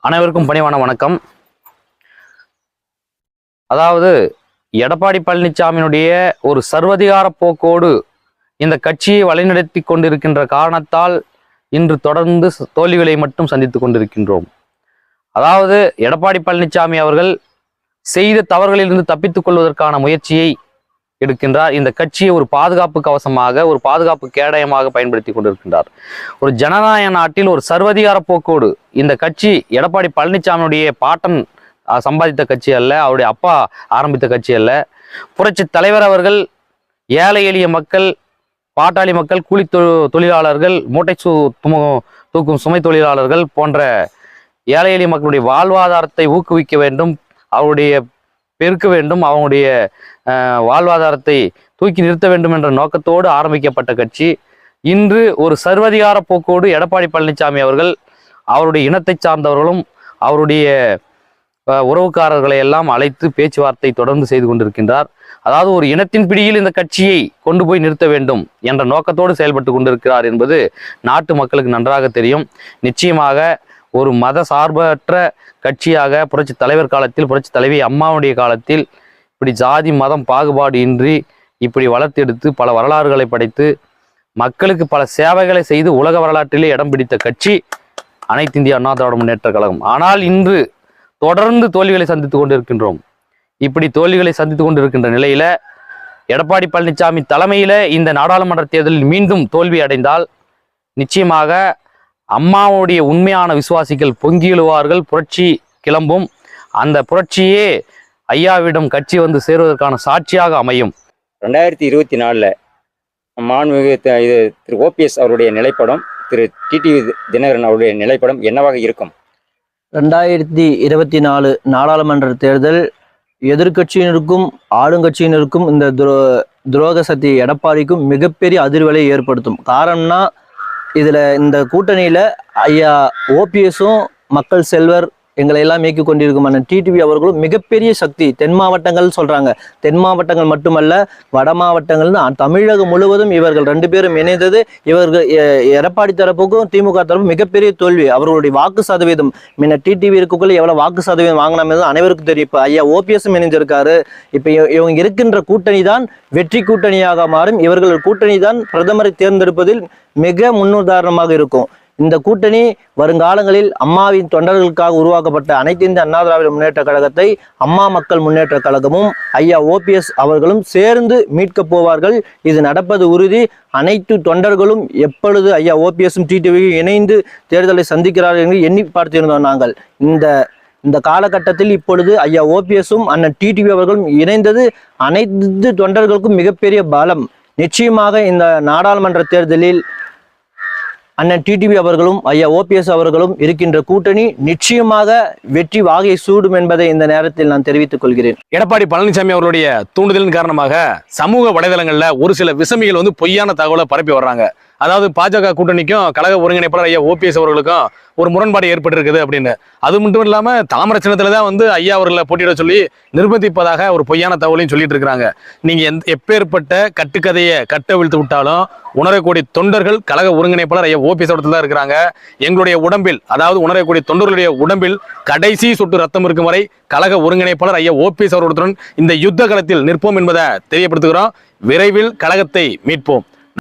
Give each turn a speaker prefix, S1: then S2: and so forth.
S1: அனைவருக்கும் பணிவான வணக்கம். அதாவது எடப்பாடி பழனிசாமியினுடைய ஒரு சர்வதிகார போக்கோடு இந்த கட்சியை வழிநடத்தி கொண்டிருக்கின்ற காரணத்தால் இன்று தொடர்ந்து தோல்விகளை மட்டும் சந்தித்துக் கொண்டிருக்கின்றோம். அதாவது எடப்பாடி பழனிசாமி அவர்கள் செய்த தவறுகளிலிருந்து தப்பித்துக் கொள்வதற்கான முயற்சியை எடுக்கின்றார். இந்த கட்சியை ஒரு பாதுகாப்பு கவசமாக, ஒரு பாதுகாப்பு கேடயமாக பயன்படுத்தி கொண்டிருக்கின்றார். ஒரு ஜனநாயக நாட்டில் ஒரு சர்வதிகார போக்கோடு இந்த கட்சி எடப்பாடி பழனிசாமியுடைய பாட்டன் சம்பாதித்த கட்சி அல்ல, அவருடைய அப்பா ஆரம்பித்த கட்சி அல்ல. புரட்சி தலைவர் அவர்கள் ஏழை எளிய மக்கள், பாட்டாளி மக்கள், கூலி தொழிலாளர்கள், மூட்டை தூக்கும் சுமை தொழிலாளர்கள் போன்ற ஏழை எளிய மக்களுடைய வாழ்வாதாரத்தை ஊக்குவிக்க வேண்டும், அவருடைய பெருக்க வேண்டும், அவங்களுடைய வாழ்வாதாரத்தை தூக்கி நிறுத்த வேண்டும் என்ற நோக்கத்தோடு ஆரம்பிக்கப்பட்ட கட்சி இன்று ஒரு சர்வதிகார போக்கோடு எடப்பாடி பழனிசாமி அவர்கள் அவருடைய இனத்தை சார்ந்தவர்களும் அவருடைய உறவுக்காரர்களை எல்லாம் அழைத்து பேச்சுவார்த்தை தொடர்ந்து செய்து கொண்டிருக்கின்றார். அதாவது ஒரு இனத்தின் பிடியில் இந்த கட்சியை கொண்டு போய் நிறுத்த வேண்டும் என்ற நோக்கத்தோடு செயல்பட்டு கொண்டிருக்கிறார் என்பது நாட்டு மக்களுக்கு நன்றாக தெரியும். நிச்சயமாக ஒரு மத சார்பற்ற கட்சியாக புரட்சி தலைவர் காலத்தில், புரட்சி தலைவி அம்மாவுடைய காலத்தில் இப்படி ஜாதி மதம் பாகுபாடு இன்றி இப்படி வளர்த்தெடுத்து பல வரலாறுகளை படைத்து மக்களுக்கு பல சேவைகளை செய்து உலக வரலாற்றிலே இடம் பிடித்த கட்சி அனைத்து இந்திய அண்ணா திராவிட முன்னேற்ற கழகம். ஆனால் இன்று தொடர்ந்து தோல்விகளை சந்தித்துக் கொண்டிருக்கின்றோம். இப்படி தோல்விகளை சந்தித்துக் கொண்டிருக்கின்ற நிலையில எடப்பாடி பழனிசாமி தலைமையில இந்த நாடாளுமன்ற தேர்தலில் மீண்டும் தோல்வி அடைந்தால் நிச்சயமாக அம்மாவுடைய உண்மையான விசுவாசிகள் பொங்கி எழுவார்கள், புரட்சி கிளம்பும். அந்த புரட்சியே ஐயாவிடம் கட்சி வந்து சேருவதற்கான சாட்சியாக அமையும்.
S2: 2024 மாண்புமிகு திரு ஓபிஎஸ் அவருடைய நிலைப்படம், திரு டிடிவி தினகரன் அவருடைய நிலைப்படம் என்னவாக இருக்கும்?
S3: 2024 நாடாளுமன்ற தேர்தல் எதிர்கட்சியினருக்கும் ஆளுங்கட்சியினருக்கும் இந்த துரோக சக்தி எடப்பாடிக்கும் மிகப்பெரிய அதிர்வலை ஏற்படுத்தும். காரணம்னா இந்த கூட்டணியில ஐயா ஓபிஎஸும் மக்கள் செல்வர் எங்களை எல்லாம் இயக்கி கொண்டிருக்கும் அண்ணன் டிடிவி அவர்களும் மிகப்பெரிய சக்தி. தென் மாவட்டங்கள் சொல்றாங்க, தென் மாவட்டங்கள் மட்டுமல்ல வட மாவட்டங்கள்னு தமிழகம் முழுவதும் இவர்கள் 2 பேரும் இணைந்தது. இவர்கள் எடப்பாடி தரப்புக்கும் திமுக தரப்பும் மிகப்பெரிய தோல்வி. அவர்களுடைய வாக்கு சதவீதம் முன்ன டிடிவி இருக்குள்ள எவ்வளவு வாக்கு சதவீதம் வாங்கினது அனைவருக்கும் தெரியும். இப்ப ஐயா ஓபிஎஸும் இணைஞ்சிருக்காரு. இப்ப இவங்க இருக்கின்ற கூட்டணி தான் வெற்றி கூட்டணியாக மாறும். இவர்கள் கூட்டணி தான் பிரதமரை தேர்ந்தெடுப்பதில் மிக முன்னுதாரணமாக இருக்கும். இந்த கூட்டணி வருங்காலங்களில் அம்மாவின் தொண்டர்களுக்காக உருவாக்கப்பட்ட அனைத்து இந்திய அண்ணா திராவிட முன்னேற்ற கழகத்தை அம்மா மக்கள் முன்னேற்ற கழகமும் ஐயா ஓபிஎஸ் அவர்களும் சேர்ந்து மீட்க போவார்கள். இது நடப்பது உறுதி. அனைத்து தொண்டர்களும் எப்பொழுது ஐயா ஓபிஎஸும் டிடிவியும் இணைந்து தேர்தலை சந்திக்கிறார்கள் என்று எண்ணி பார்த்திருந்தோம். நாங்கள் இந்த காலகட்டத்தில் இப்பொழுது ஐயா ஓபிஎஸும் அண்ணன் டிடிவி அவர்களும் இணைந்தது அனைத்து தொண்டர்களுக்கும் மிகப்பெரிய பலம். நிச்சயமாக இந்த நாடாளுமன்ற தேர்தலில் அண்ணன் டிடிவி அவர்களும் ஐயா ஓபிஎஸ் அவர்களும் இருக்கின்ற கூட்டணி நிச்சயமாக வெற்றி வாகை சூடும் என்பதை இந்த நேரத்தில் நான் தெரிவித்துக் கொள்கிறேன்.
S4: எடப்பாடி பழனிசாமி அவர்களுடைய தூண்டுதலின் காரணமாக சமூக வலைதளங்கள்ல ஒரு சில விசமிகள் பொய்யான தகவலை பரப்பி வர்றாங்க. அதாவது பாஜக கூட்டணிக்கும் கழக ஒருங்கிணைப்பாளர் ஐயா ஓபிஎஸ் அவர்களுக்கும் ஒரு முரண்பாடு ஏற்பட்டிருக்குது அப்படின்னு. அது மட்டும் இல்லாம தாமரை சின்னத்துல தான் ஐயா அவர்களை போட்டியிட சொல்லி நிர்பந்திப்பதாக ஒரு பொய்யான தகவலையும் சொல்லிட்டு இருக்கிறாங்க. நீங்க எப்பேற்பட்ட கட்டுக்கதையை கட்டவிழ்த்து விட்டாலும் உணரக்கூடிய தொண்டர்கள் கழக ஒருங்கிணைப்பாளர் ஐயா ஓபிஎஸ் இடத்துல தான் இருக்கிறாங்க. எங்களுடைய உடம்பில், அதாவது உணரக்கூடிய தொண்டர்களுடைய உடம்பில் கடைசி சொட்டு ரத்தம் இருக்கும் வரை கழக ஒருங்கிணைப்பாளர் ஐயா ஓபிஎஸ் அவர்களுடன் இந்த யுத்த களத்தில் நிற்போம் என்பதை தெரியப்படுத்துகிறோம். விரைவில் கழகத்தை மீட்போம்.